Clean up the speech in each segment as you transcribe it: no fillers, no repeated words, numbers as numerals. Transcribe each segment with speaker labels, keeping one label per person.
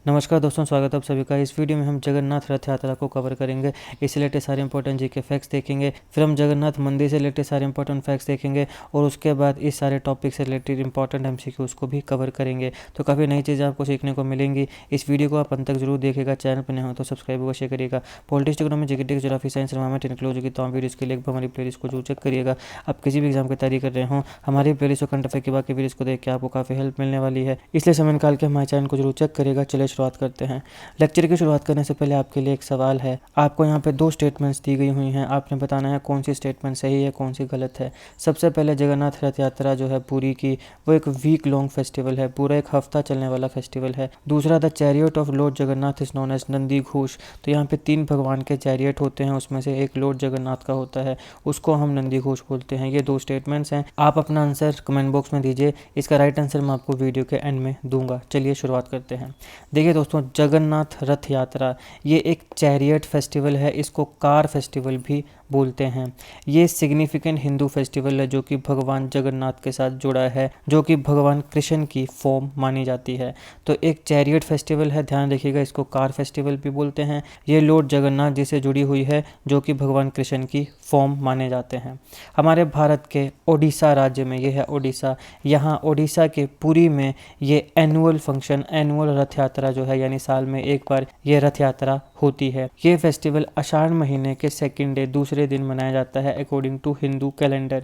Speaker 1: नमस्कार दोस्तों, स्वागत है आप सभी का। इस वीडियो में हम जगन्नाथ रथ यात्रा को कवर करेंगे। इससे रिलेटेड सारे इंपॉर्टेंट जी के फैक्ट्स देखेंगे। फिर हम जगन्नाथ मंदिर से रिलेटेड सारे इंपॉर्टेंट फैक्ट्स देखेंगे और उसके बाद इस सारे टॉपिक से रिलेटेड इंपॉर्टेंट एमसीक्यूज को भी कवर करेंगे। तो काफ़ी नई चीज़ें आपको सीखने को मिलेंगी। इस वीडियो को आप अंत तक जरूर देखिएगा। चैनल पर नए हो तो सब्सक्राइब व शेयर करिएगा। Politics, economy, GK, geography, science, environment include होगी तो वीडियोज़ के लिए हमारी प्लेलिस्ट को जरूर चेक करिएगा। आप किसी भी एग्जाम की तैयारी कर रहे हो, हमारी प्लेलिस्ट और करंट अफेयर की बाकी वीडियोज़ को देख के आपको काफ़ी हेल्प मिलने वाली है, इसलिए समय निकाल के हमारे चैनल को जरूर चेक करिएगा। चलिए शुरुआत करते हैं। लेक्चर की शुरुआत करने से पहले आपके लिए एक सवाल है। आपको यहाँ पे दो स्टेटमेंट्स दी गई हुई हैं, आपने बताना है कौन सी स्टेटमेंट सही है, कौन सी गलत है। सबसे पहले जगन्नाथ रथ यात्रा जो है पूरी की, वो एक वीक लॉन्ग फेस्टिवल है, पूरा एक हफ्ता चलने वाला फेस्टिवल है। दूसरा, the chariot of lord Jagannath is known as Nandi Ghosh. तो यहाँ पे 3 भगवान के चैरियट होते हैं, उसमें से एक लॉर्ड जगन्नाथ का होता है, उसको हम नंदी घोष बोलते हैं। ये 2 स्टेटमेंट्स हैं। आप अपना आंसर कमेंट बॉक्स में दीजिए। इसका राइट आंसर मैं आपको वीडियो के एंड में दूंगा। चलिए शुरुआत करते हैं। देखिए दोस्तों, जगन्नाथ रथ यात्रा ये एक चैरियट फेस्टिवल है, इसको कार फेस्टिवल भी बोलते हैं। ये सिग्निफिकेंट हिंदू फेस्टिवल है जो कि भगवान जगन्नाथ के साथ जुड़ा है, जो कि भगवान कृष्ण की फॉर्म मानी जाती है। तो एक चैरियट फेस्टिवल है, ध्यान रखिएगा, इसको कार फेस्टिवल भी बोलते हैं। ये लॉर्ड जगन्नाथ जी से जुड़ी हुई है, जो कि भगवान कृष्ण की फॉर्म माने जाते हैं। हमारे भारत के ओडिशा राज्य में, ये है ओडिशा, यहाँ ओडिशा के पुरी में ये एनुअल फंक्शन, एनुअल रथ यात्रा जो है, यानी साल में एक बार ये रथ यात्रा होती है। ये फेस्टिवल आषाढ़ महीने के सेकंड डे, दूसरे दिन मनाया जाता है अकॉर्डिंग टू हिंदू कैलेंडर।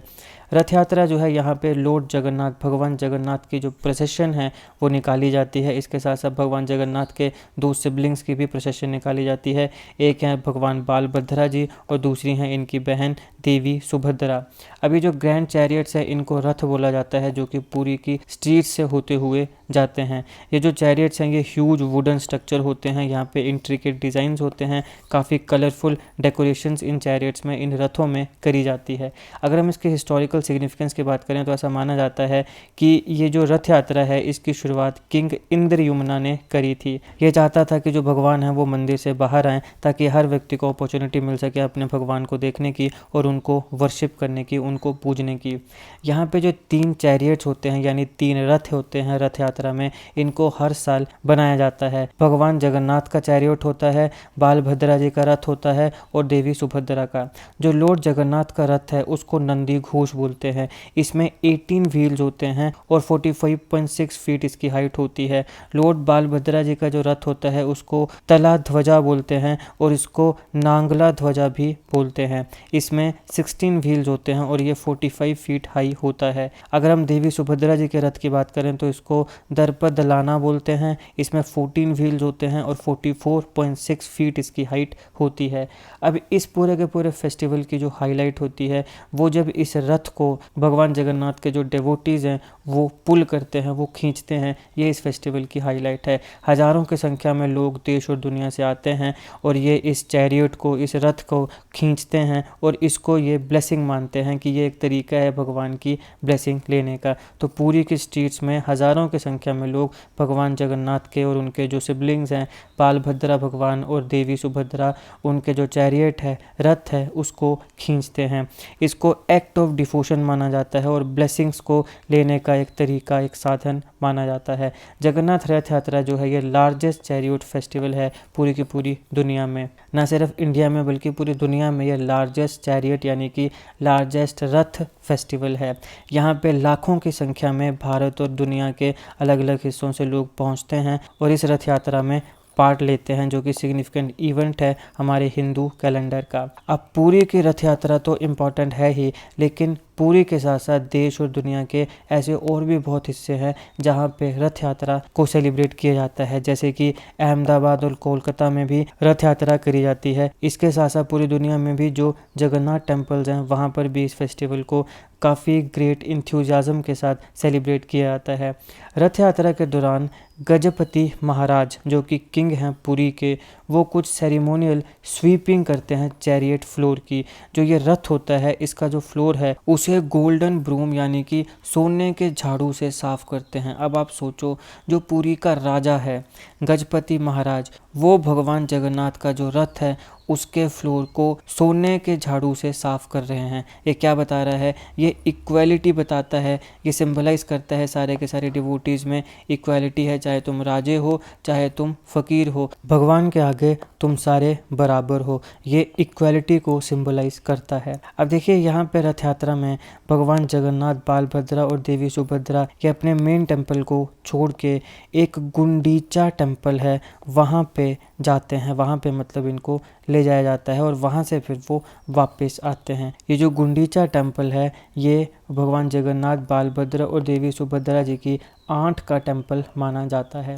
Speaker 1: रथ यात्रा जो है, यहाँ पे लॉर्ड जगन्नाथ, भगवान जगन्नाथ की जो प्रोसेशन है वो निकाली जाती है। इसके साथ साथ भगवान जगन्नाथ के 2 सिबलिंग्स की भी प्रोसेशन निकाली जाती है। एक है भगवान बालभद्रा जी और दूसरी हैं इनकी बहन देवी सुभद्रा। अभी जो ग्रैंड चैरियट्स है, इनको रथ बोला जाता है, जो कि पूरी की स्ट्रीट से होते हुए जाते हैं। ये जो चैरियट्स हैं, ये ह्यूज वुडन स्ट्रक्चर होते हैं, यहाँ पे इंट्रिकेट डिज़ाइंस होते हैं, काफ़ी कलरफुल डेकोरेशंस इन चैरियट्स में, इन रथों में करी जाती है। अगर हम इसके हिस्टोरिकल सिग्निफिकेंस की बात करें तो ऐसा माना जाता है कि ये जो रथ यात्रा है, इसकी शुरुआत किंग इंद्रयुम्ना ने करी थी। ये चाहता था कि जो भगवान हैं वो मंदिर से बाहर आएँ, ताकि हर व्यक्ति को अपॉर्चुनिटी मिल सके अपने भगवान को देखने की और उनको वर्शिप करने की, उनको पूजने की। यहाँ पे जो 3 चैरियट्स होते हैं, यानी 3 रथ होते हैं रथ यात्रा में, इनको हर साल बनाया जाता है। भगवान जगन्नाथ का चैरियट होता है, बालभद्रा जी का रथ होता है और देवी सुभद्रा का। जो लॉर्ड जगन्नाथ का रथ है उसको नंदी घोष बोलते हैं। इसमें 18 व्हील्स होते हैं और 45.6 फीट इसकी हाइट होती है। लॉर्ड बालभद्रा जी का जो रथ होता है उसको तला ध्वजा बोलते हैं और इसको नांगला ध्वजा भी बोलते हैं। इसमें 16 व्हील्स होते हैं और ये 45 फीट हाई होता है। अगर हम देवी सुभद्रा जी के रथ की बात करें तो इसको दर्पद दलाना बोलते हैं। इसमें 14 व्हील्स होते हैं और 44.6 फीट इसकी हाइट होती है। अब इस पूरे के पूरे फेस्टिवल की जो हाईलाइट होती है, वो जब इस रथ को भगवान जगन्नाथ के जो डेवोटीज़ हैं वो पुल करते हैं, वो खींचते हैं, ये इस फेस्टिवल की हाईलाइट है। हज़ारों की संख्या में लोग देश और दुनिया से आते हैं और ये इस चैरियट को, इस रथ को खींचते हैं और इसको ये ब्लेसिंग मानते हैं कि ये एक तरीका है भगवान की ब्लेसिंग लेने का। तो पूरी की स्ट्रीट्स में हज़ारों की संख्या में लोग भगवान जगन्नाथ के और उनके जो सिबलिंग्स हैं, बालभद्रा भगवान और देवी सुभद्रा, उनके जो चैरियट है, रथ है, उसको खींचते हैं। इसको एक्ट ऑफ डिवोशन माना जाता है और ब्लेसिंग्स को लेने का एक तरीका, एक साधन माना जाता है। जगन्नाथ रथ यात्रा जो है, ये लार्जेस्ट चैरियट फेस्टिवल है पूरी की पूरी दुनिया में। ना सिर्फ इंडिया में बल्कि पूरी दुनिया में ये लार्जेस्ट चैरियट यानी कि लार्जेस्ट रथ फेस्टिवल है। यहाँ पे लाखों की संख्या में भारत और दुनिया के अलग अलग हिस्सों से लोग पहुँचते हैं और इस रथ यात्रा में पार्ट लेते हैं, जो कि सिग्निफिकेंट इवेंट है हमारे हिंदू कैलेंडर का। अब पूरी की रथ यात्रा तो इम्पॉर्टेंट है ही, लेकिन पूरी के साथ साथ देश और दुनिया के ऐसे और भी बहुत हिस्से हैं जहाँ पे रथ यात्रा को सेलिब्रेट किया जाता है, जैसे कि अहमदाबाद और कोलकाता में भी रथ यात्रा करी जाती है। इसके साथ साथ पूरी दुनिया में भी जो जगन्नाथ टेम्पल्स हैं वहाँ पर भी इस फेस्टिवल को काफ़ी ग्रेट इंथ्यूजियाज्म के साथ सेलिब्रेट किया जाता है। रथ यात्रा के दौरान गजपति महाराज, जो कि किंग हैं पुरी के, वो कुछ सेरेमोनियल स्वीपिंग करते हैं चैरियट फ्लोर की। जो ये रथ होता है, इसका जो फ्लोर है उसे गोल्डन ब्रूम यानी कि सोने के झाड़ू से साफ करते हैं। अब आप सोचो, जो पुरी का राजा है गजपति महाराज, वो भगवान जगन्नाथ का जो रथ है उसके फ्लोर को सोने के झाड़ू से साफ कर रहे हैं। ये क्या बता रहा है? ये इक्वालिटी बताता है, ये सिंबलाइज करता है सारे के सारे डिवोटीज में इक्वालिटी है, चाहे तुम राजे हो चाहे तुम फकीर हो, भगवान के आगे तुम सारे बराबर हो। ये इक्वालिटी को सिंबलाइज करता है। अब देखिए यहाँ पे रथ यात्रा में भगवान जगन्नाथ, बालभद्रा और देवी सुभद्रा ये अपने मेन टेम्पल को छोड़ के एक गुंडीचा टेम्पल है वहाँ पे जाते हैं। वहाँ पे मतलब इनको ले जाया जाता है और वहाँ से फिर वो वापस आते हैं। ये जो गुंडीचा टेम्पल है ये भगवान जगन्नाथ, बालभद्र और देवी सुभद्रा जी की आंट का टेम्पल माना जाता है।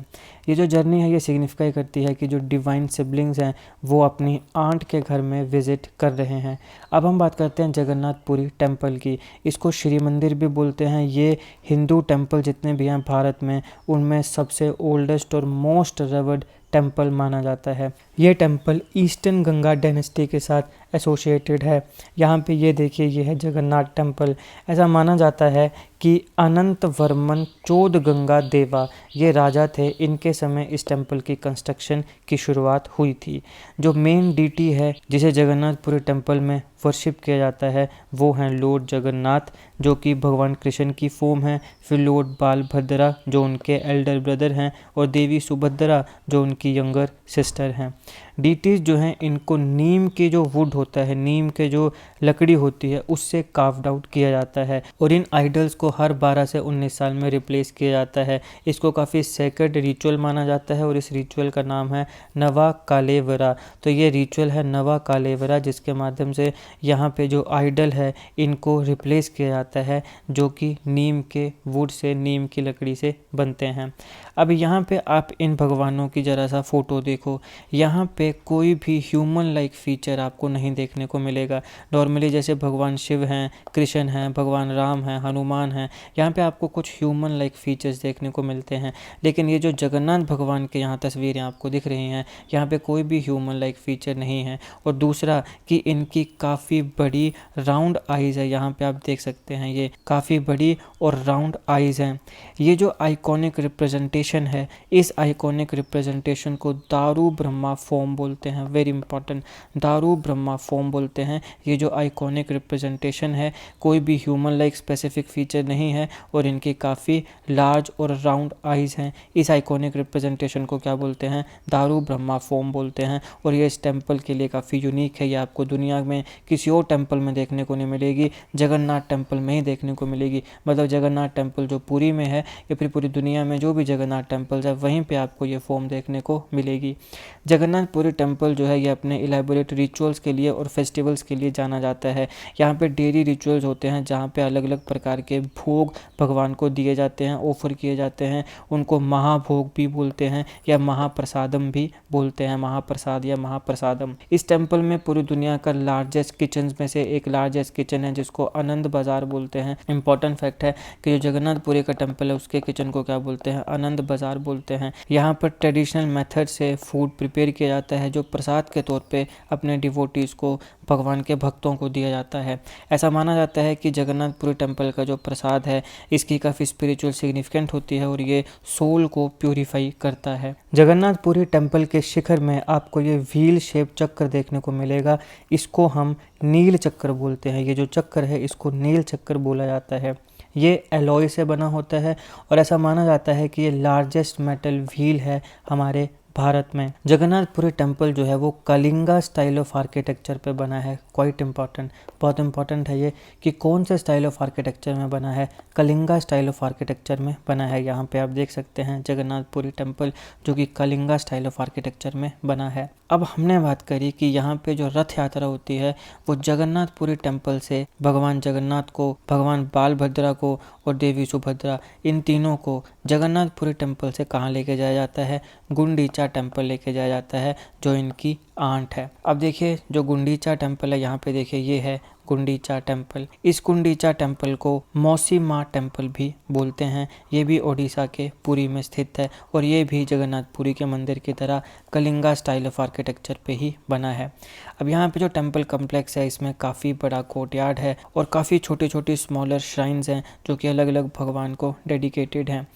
Speaker 1: ये जो जर्नी है ये सिग्निफाई करती है कि जो डिवाइन सिबलिंग्स हैं वो अपनी आंट के घर में विजिट कर रहे हैं। अब हम बात करते हैं जगन्नाथपुरी टेम्पल की। इसको श्री मंदिर भी बोलते हैं। ये हिंदू टेम्पल जितने भी हैं भारत में उनमें सबसे ओल्डेस्ट और मोस्ट रेवर्ड टेम्पल माना जाता है। ये टेम्पल ईस्टर्न गंगा डायनेस्टी के साथ एसोसिएटेड है। यहाँ पे ये देखिए ये है जगन्नाथ टेम्पल। ऐसा माना जाता है कि अनंत वर्मन चौद गंगा देवा ये राजा थे, इनके समय इस टेम्पल की कंस्ट्रक्शन की शुरुआत हुई थी। जो मेन डीटी है जिसे जगन्नाथपुरी टेम्पल में वर्शिप किया जाता है वो हैं लॉर्ड जगन्नाथ जो कि भगवान कृष्ण की फॉर्म है, फिर लॉर्ड बालभद्रा जो उनके एल्डर ब्रदर हैं और देवी सुभद्रा जो उनकी यंगर सिस्टर हैं। डीटीज जो हैं इनको नीम के जो वुड होता है, नीम के जो लकड़ी होती है उससे कार्व्ड आउट किया जाता है और इन आइडल्स को हर 12 से 19 साल में रिप्लेस किया जाता है। इसको काफ़ी सेक्रेड रिचुअल माना जाता है और इस रिचुअल का नाम है नवा कालेवरा। तो ये रिचुअल है नवा कालेवरा जिसके माध्यम से यहाँ पे जो आइडल है इनको रिप्लेस किया जाता है जो कि नीम के वुड से, नीम की लकड़ी से बनते हैं। अब यहाँ पे आप इन भगवानों की ज़रा सा फ़ोटो देखो। यहाँ पे कोई भी ह्यूमन लाइक फीचर आपको नहीं देखने को मिलेगा। नॉर्मली जैसे भगवान शिव हैं, कृष्ण हैं, भगवान राम हैं, हनुमान हैं, यहाँ पे आपको कुछ ह्यूमन लाइक फीचर्स देखने को मिलते हैं। लेकिन ये जो जगन्नाथ भगवान के यहाँ तस्वीरें आपको दिख रही हैं यहाँ पे कोई भी ह्यूमन लाइक फीचर नहीं है। और दूसरा कि इनकी काफ़ी बड़ी राउंड आइज़ है। यहाँ पे आप देख सकते हैं ये काफ़ी बड़ी और राउंड आइज़ हैं। ये जो आइकॉनिक रिप्रेजेंटेशन है इस आइकॉनिक रिप्रेजेंटेशन को दारू ब्रह्मा फॉर्म बोलते हैं। वेरी इंपॉर्टेंट, दारू ब्रह्मा फॉर्म बोलते हैं। ये जो आइकॉनिक रिप्रेजेंटेशन है कोई भी ह्यूमन लाइक स्पेसिफिक फीचर नहीं है और इनकी काफ़ी लार्ज और राउंड आइज़ हैं। इस आइकॉनिक रिप्रेजेंटेशन को क्या बोलते हैं? दारू ब्रह्मा फॉर्म बोलते हैं। और ये इस टेम्पल के लिए काफ़ी यूनिक है। ये आपको दुनिया में किसी और टेम्पल में देखने को नहीं मिलेगी, जगन्नाथ टेम्पल में ही देखने को मिलेगी। मतलब जगन्नाथ टेम्पल जो पुरी में है या फिर पूरी दुनिया में जो भी जगन्नाथ टेम्पल्स है वहीं पे आपको ये फॉर्म देखने को मिलेगी। जगन्नाथपुरी टेम्पल जो है ये अपने इलेबोरेट रिचुअल्स के लिए और फेस्टिवल्स के लिए जाना जाता है। यहाँ पे डेली रिचुअल्स होते हैं जहाँ पे अलग अलग प्रकार के भोग भगवान को दिए जाते हैं, ऑफर किए जाते हैं। उनको महाभोग भी बोलते हैं या महाप्रसादम भी बोलते हैं, महाप्रसाद या महाप्रसादम। इस टेम्पल में पूरी दुनिया का लार्जेस्ट किचन में से एक लार्जेस्ट किचन है जिसको आनंद बाजार बोलते हैं। इंपॉर्टेंट फैक्ट है कि जो जगन्नाथपुरी का टेम्पल है उसके किचन को क्या बोलते हैं? आनंद बाजार बोलते हैं। यहाँ पर ट्रेडिशनल मेथड से फूड प्रिपेयर किया जाता है जो प्रसाद के तौर पे अपने डिवोटीज को, भगवान के भक्तों को दिया जाता है। ऐसा माना जाता है कि जगन्नाथपुरी टेम्पल का जो प्रसाद है इसकी काफ़ी स्पिरिचुअल सिग्निफिकेंट होती है और ये सोल को प्यूरिफाई करता है। जगन्नाथपुरी टेम्पल के शिखर में आपको ये व्हील शेप चक्र देखने को मिलेगा। इसको हम नील चक्र बोलते हैं। ये जो चक्र है इसको नील चक्र बोला जाता है। ये एलॉय से बना होता है और ऐसा माना जाता है कि ये लार्जेस्ट मेटल व्हील है हमारे भारत में। जगन्नाथपुरी टेम्पल जो है वो कलिंगा स्टाइल ऑफ आर्किटेक्चर पे बना है। क्वाइट इंपॉर्टेंट, बहुत इंपॉर्टेंट है ये कि कौन से स्टाइल ऑफ आर्किटेक्चर में बना है? कलिंगा स्टाइल ऑफ आर्किटेक्चर में बना है। यहाँ पे आप देख सकते हैं जगन्नाथपुरी टेम्पल जो कि कलिंगा स्टाइल ऑफ आर्किटेक्चर में बना है। अब हमने बात करी कि यहाँ पे जो रथ यात्रा होती है वो जगन्नाथपुरी टेम्पल से भगवान जगन्नाथ को, भगवान बालभद्रा को और देवी सुभद्रा इन तीनों को जगन्नाथपुरी टेम्पल से कहाँ लेके जाया जाता है? गुंडीचा टेम्पल लेके जाया जाता है जो इनकी आंट है। अब देखिए जो गुंडीचा टेम्पल है यहाँ पे देखिए ये है गुंडीचा टेम्पल। इस गुंडीचा टेम्पल को मौसी माँ टेम्पल भी बोलते हैं। ये भी ओडिशा के पुरी में स्थित है और ये भी जगन्नाथपुरी के मंदिर की तरह कलिंगा स्टाइल ऑफ आर्किटेक्चर पे ही बना है। अब यहाँ पे जो टेम्पल कम्प्लेक्स है इसमें काफ़ी बड़ा कोर्टयार्ड है और काफ़ी छोटी छोटी स्मॉलर श्राइन्स हैं जो कि अलग अलग भगवान को डेडिकेटेड हैं।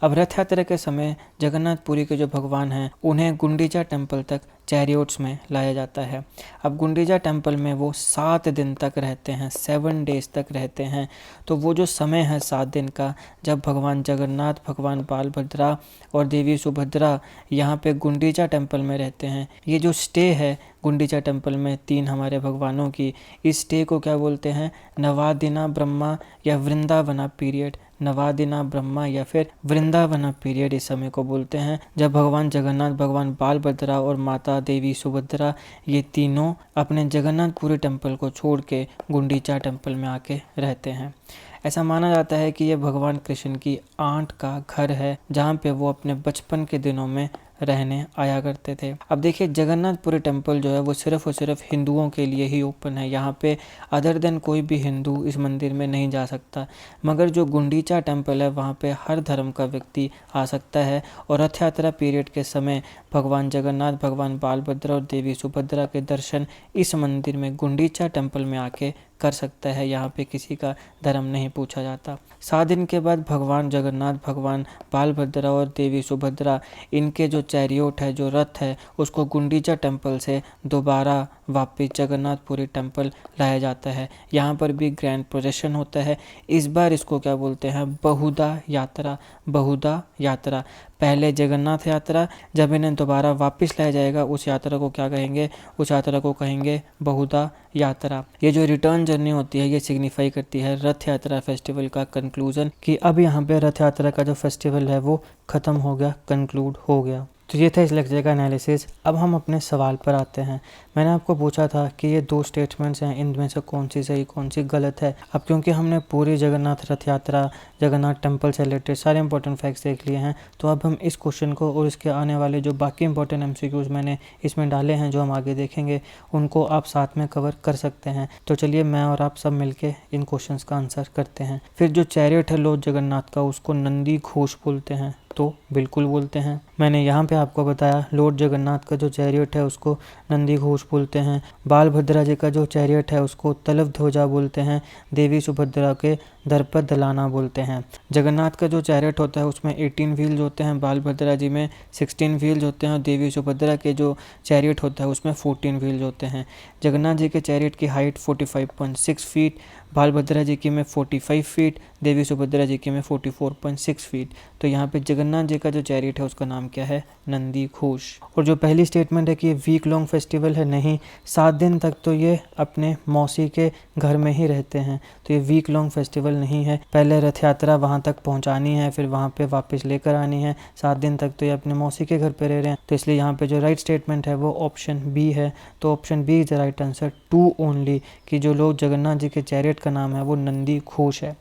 Speaker 1: अब रथ यात्रा के समय जगन्नाथपुरी के जो भगवान हैं उन्हें गुंडीचा टेम्पल तक चैरियोट्स में लाया जाता है। अब गुंडीचा टेम्पल में वो 7 दिन तक रहते हैं, 7 डेज तक रहते हैं। तो वो जो समय है 7 दिन का, जब भगवान जगन्नाथ, भगवान बालभद्रा और देवी सुभद्रा यहाँ पे गुंडीचा टेम्पल में रहते हैं, ये जो स्टे है गुंडीचा टेम्पल में 3 हमारे भगवानों की, इस स्टे को क्या बोलते हैं? नवादिना ब्रह्मा या वृंदावना पीरियड। नवादिना ब्रह्मा या फिर वृंदावना पीरियड इस समय को बोलते हैं, जब भगवान जगन्नाथ, भगवान बालभद्रा और माता देवी सुभद्रा ये तीनों अपने जगन्नाथपुरी टेम्पल को छोड़ के गुंडीचा टेम्पल में आके रहते हैं। ऐसा माना जाता है कि यह भगवान कृष्ण की आंट का घर है, जहाँ पे वो अपने बचपन के दिनों में रहने आया करते थे। अब देखिए जगन्नाथपुरी टेम्पल जो है वो सिर्फ और सिर्फ हिंदुओं के लिए ही ओपन है। यहाँ पे अदर देन कोई भी हिंदू इस मंदिर में नहीं जा सकता। मगर जो गुंडीचा टेम्पल है वहाँ पे हर धर्म का व्यक्ति आ सकता है। और रथ यात्रा पीरियड के समय भगवान जगन्नाथ, भगवान बालभद्र और देवी सुभद्रा के दर्शन इस मंदिर में गुंडीचा टेम्पल में आके कर सकता है। यहाँ पे किसी का धर्म नहीं पूछा जाता। 7 दिन के बाद भगवान जगन्नाथ, भगवान बालभद्रा और देवी सुभद्रा, इनके जो चैरियोट है, जो रथ है, उसको गुंडीचा टेम्पल से दोबारा वापस जगन्नाथपुरी टेम्पल लाया जाता है। यहाँ पर भी ग्रैंड प्रोसेशन होता है। इस बार इसको क्या बोलते हैं? बहुधा यात्रा। बहुधा यात्रा, पहले जगन्नाथ यात्रा, जब इन्हें दोबारा वापस लाया जाएगा उस यात्रा को क्या कहेंगे? उस यात्रा को कहेंगे बहुधा यात्रा। ये जो रिटर्न जर्नी होती है ये सिग्निफाई करती है रथ यात्रा फेस्टिवल का कंक्लूजन, कि अब यहाँ पे रथ यात्रा का जो फेस्टिवल है वो ख़त्म हो गया, कंक्लूड हो गया। तो ये था इस लेक्चर का एनालिसिस। अब हम अपने सवाल पर आते हैं। मैंने आपको पूछा था कि ये 2 स्टेटमेंट्स हैं, इनमें से कौन सी सही कौन सी गलत है। अब क्योंकि हमने पूरी जगन्नाथ रथ यात्रा, जगन्नाथ टेम्पल से रिलेटेड सारे इंपॉर्टेंट फैक्ट्स देख लिए हैं, तो अब हम इस क्वेश्चन को और इसके आने वाले जो बाकी इंपॉर्टेंट MCQs मैंने इसमें डाले हैं, जो हम आगे देखेंगे, उनको आप साथ में कवर कर सकते हैं। तो चलिए मैं और आप सब मिलके इन क्वेश्चंस का आंसर करते हैं। फिर जो चैरियट है लॉर्ड जगन्नाथ का, उसको नंदी घोष बोलते हैं? तो बिल्कुल बोलते हैं। मैंने यहाँ पे आपको बताया लॉर्ड जगन्नाथ का जो चैरियट है उसको नंदी घोष बोलते हैं। बालभद्रा जी का जो चैरियट है उसको तलव ध्वजा बोलते हैं। देवी सुभद्रा के दर्पद दलाना बोलते हैं। जगन्नाथ का जो चैरियट होता है उसमें 18 व्हील्स होते हैं, बालभद्रा जी में 16 व्हील्स होते हैं और देवी सुभद्रा के जो चैरियट होता है उसमें 14 व्हील्स होते हैं। जगन्नाथ जी के चैरियट की हाइट 45.6 फीट, बालभद्रा जी की में 45 फीट, देवी सुभद्रा जी की में 44.6 फीट। तो यहाँ पे जगन्नाथ जी का जो चैरियट है उसका नाम क्या है? नंदी घोष। और जो पहली स्टेटमेंट है कि ये वीक लॉन्ग फेस्टिवल है, नहीं, 7 दिन तक तो ये अपने मौसी के घर में ही रहते हैं, तो ये वीक लॉन्ग फेस्टिवल नहीं है। पहले रथ यात्रा वहाँ तक पहुँचानी है, फिर वहाँ पे वापस लेकर आनी है। 7 दिन तक तो ये अपने मौसी के घर पे रह रहे हैं। तो इसलिए यहाँ पे जो राइट स्टेटमेंट है वो ऑप्शन बी है। तो option B is the right answer, 2 only, कि जो लोग जगन्नाथ जी के चैरियट का नाम है वो नंदी घोष है।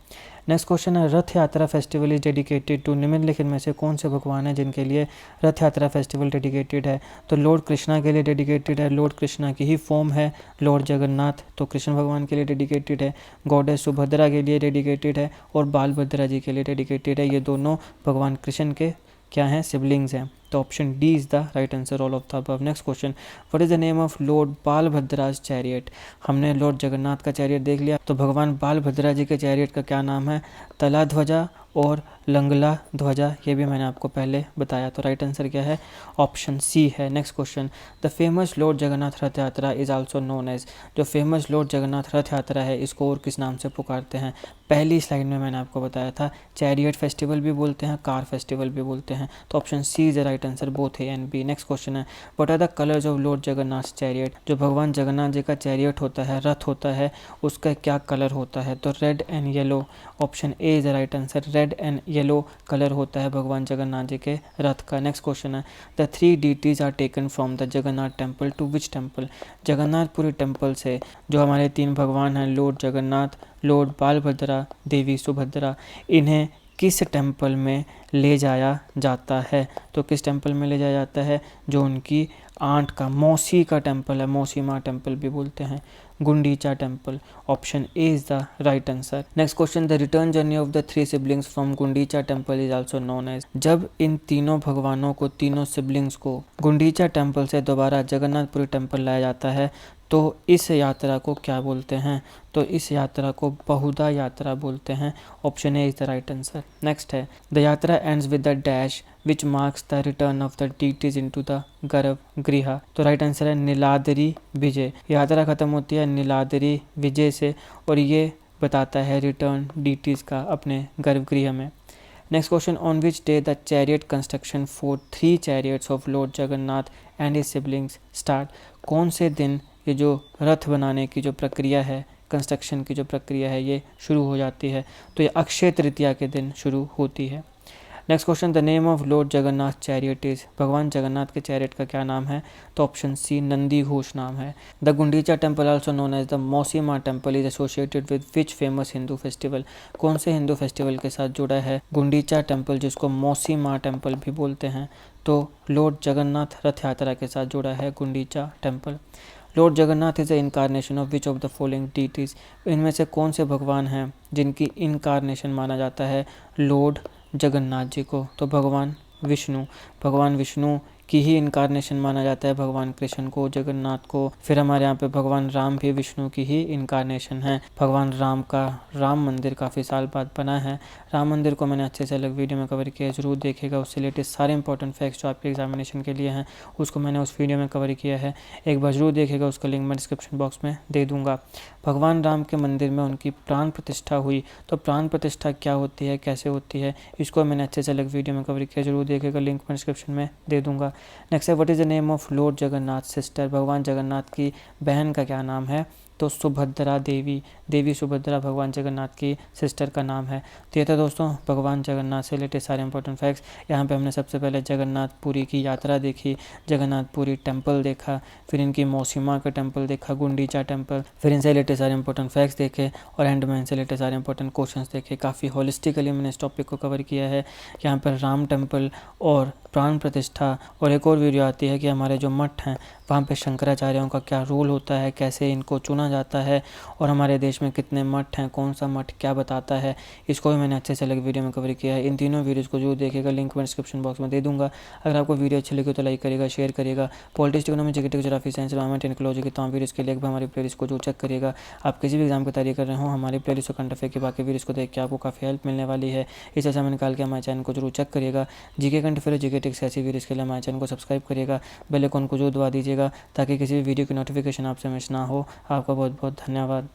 Speaker 1: नेक्स्ट क्वेश्चन है, रथ यात्रा फेस्टिवल इज डेडिकेटेड टू, निम्नलिखित में से कौन से भगवान हैं जिनके लिए रथ यात्रा फेस्टिवल डेडिकेटेड है? तो लॉर्ड कृष्णा के लिए डेडिकेटेड है, लॉर्ड कृष्णा की ही फॉर्म है लॉर्ड जगन्नाथ, तो कृष्ण भगवान के लिए डेडिकेटेड है। गॉडेस सुभद्रा के लिए डेडिकेटेड है और बालभद्रा जी के लिए डेडिकेटेड है। ये दोनों भगवान कृष्ण के क्या हैं? सिबलिंग्स हैं। तो option D is the right answer, all of the above. Next question, what is the name of lord Balabhadra's chariot? हमने लॉर्ड जगन्नाथ का चैरियट देख लिया, तो भगवान बालभद्रा जी के चैरियट का क्या नाम है? तला ध्वजा और लंगला ध्वजा, ये भी मैंने आपको पहले बताया। तो राइट आंसर क्या है? ऑप्शन सी है। Next question, the famous Lord Jagannath रथ यात्रा इज आल्सो नोन एज, जो फेमस लॉर्ड जगन्नाथ रथ यात्रा है इसको और किस नाम से पुकारते हैं? पहली स्लाइड में मैंने आपको बताया था, चैरियट फेस्टिवल भी बोलते हैं, कार फेस्टिवल भी बोलते हैं। तो option C is the right answer, both A and B. Next question है, what are the colours of lord Jagannath chariot? जो भगवान जगन्नाथ जी का चैरियट होता है, रथ होता है, उसका क्या कलर होता है? तो red and yellow, option A is the right answer, red and yellow colour होता है भगवान जगन्नाथ जी के रथ का। नेक्स्ट क्वेश्चन है, the 3 deities are taken from the Jagannath temple to which temple? Jagannathpuri temple से जो हमारे 3 भगवान हैं, लॉर्ड जगन्नाथ, लॉर्ड बालभद्रा, देवी सुभद्रा, इन्हें किस टेम्पल में ले जाया जाता है? तो किस टेम्पल में ले जाया जाता है? जो उनकी आंट का, मौसी का टेम्पल है, मौसी माँ टेम्पल भी बोलते हैं, Gundicha temple. Option A is the right answer. Next question, the return journey of the 3 siblings from Gundicha temple is also known as. जब इन तीनों भगवानों को, तीनों सिबलिंग्स को गुंडीचा टेम्पल से दोबारा जगन्नाथपुरी टेम्पल लाया जाता है तो इस यात्रा को क्या बोलते हैं? तो इस यात्रा को बहुधा यात्रा बोलते हैं। Option A is the right answer. Next है, द यात्रा ends with the dash which marks the return of the deities into the गर्भगृह। तो राइट आंसर है नीलाद्री विजय। यात्रा खत्म होती है नीलाद्री विजय से और ये बताता है रिटर्न डीटीज का अपने गर्भगृह में। Next question, on which day the chariot construction for 3 chariots of lord Jagannath and his siblings start. कौन से दिन ये जो रथ बनाने की जो प्रक्रिया है, कंस्ट्रक्शन की जो प्रक्रिया है, ये शुरू हो जाती है? तो ये अक्षय तृतीया के दिन शुरू होती है। Next question, the name of lord Jagannath chariot is. भगवान जगन्नाथ के चैरियट का क्या नाम है? तो ऑप्शन सी नंदी घोष नाम है। The Gundicha temple also known as the Mausi Maa temple is associated with which famous Hindu festival. कौन से हिंदू फेस्टिवल के साथ जुड़ा है गुंडीचा टेम्पल, जिसको मौसी माँ टेम्पल भी बोलते हैं? तो लॉर्ड जगन्नाथ रथ यात्रा के साथ जुड़ा है Gundicha temple. Lord Jagannath is the incarnation of which of the following deities. इनमें से कौन से भगवान हैं जिनकी इनकारनेशन माना जाता है लॉर्ड जगन्नाथ जी को? तो भगवान विष्णु। भगवान विष्णु की ही इनकारनेशन माना जाता है भगवान कृष्ण को, जगन्नाथ को। फिर हमारे यहाँ पे भगवान राम भी विष्णु की ही इनकारनेशन है। भगवान राम का राम मंदिर काफ़ी साल बाद बना है। राम मंदिर को मैंने अच्छे से अलग वीडियो में कवर किया है, ज़रूर देखिएगा। उससे रिलेटेड सारे इंपॉर्टेंट फैक्ट्स जो आपके एग्जामिनेशन के लिए हैं उसको मैंने उस वीडियो में कवर किया है, एक बार ज़रूर देखिएगा। उसका लिंक मैं डिस्क्रिप्शन बॉक्स में दे दूँगा। भगवान राम के मंदिर में उनकी प्राण प्रतिष्ठा हुई, तो प्राण प्रतिष्ठा क्या होती है, कैसे होती है, इसको मैंने अच्छे से अलग वीडियो में कवर किया, ज़रूर देखिएगा। लिंक मैं डिस्क्रिप्शन में दे दूँगा। नेक्स्ट है, what is the name of lord Jagannath sister. भगवान जगन्नाथ की बहन का क्या नाम है? तो सुभद्रा देवी। देवी सुभद्रा भगवान जगन्नाथ की सिस्टर का नाम है। तो ये था दोस्तों भगवान जगन्नाथ से रिलेटेड सारे इंपॉर्टेंट फैक्ट्स। यहाँ पे हमने सबसे पहले जगन्नाथपुरी की यात्रा देखी, जगन्नाथपुरी टेम्पल देखा, फिर इनकी मौसी माँ का टेम्पल देखा, गुंडीचा टेम्पल, फिर इनसे रिलेटेड सारे इंपॉर्टेंट फैक्ट्स देखे और एंड में इनसे रिलेटेड सारे इंपॉर्टेंट क्वेश्चन देखे। काफ़ी होलिस्टिकली मैंने इस टॉपिक को कवर किया है। यहाँ पर राम टेम्पल और प्राण प्रतिष्ठा और एक और वीडियो आती है कि हमारे जो मठ हैं वहाँ पे शंकराचार्यों का क्या रोल होता है, कैसे इनको चुना जाता है और हमारे देश में कितने मठ हैं, कौन सा मठ क्या बताता है, इसको भी मैंने अच्छे से अलग वीडियो में कवर किया है। इन तीनों वीडियोज़ को जरूर देखिएगा, लिंक मैं डिस्क्रिप्शन बॉक्स में दे दूँगा। अगर आपको वीडियो अच्छी लगी तो लाइक करिएगा, शेयर करिएगा। Politics, economy, GK, geography, science, environment, technology के तमाम वीडियोज़ के लिए हमारी प्लेलिस्ट को जो चेक करिएगा। आप किसी भी एग्जाम की तैयारी कर रहे हो, हमारी प्लेलिस्ट और करंट अफेयर की बाकी वीडियोज़ को देख के आपको काफ़ी हेल्प मिलने वाली है। इस ऐसा मैं निकाल के हमारे चैनल को जरूर चेक करिएगा। GK current affair, GK ticks ऐसी वीडियोज़ के लिए हमारे चैनल को सब्सक्राइब करिएगा, बेल आइकन को जो दबा दीजिएगा ताकि किसी भी वीडियो की नोटिफिकेशन आपसे मिस ना हो। आपका बहुत बहुत धन्यवाद।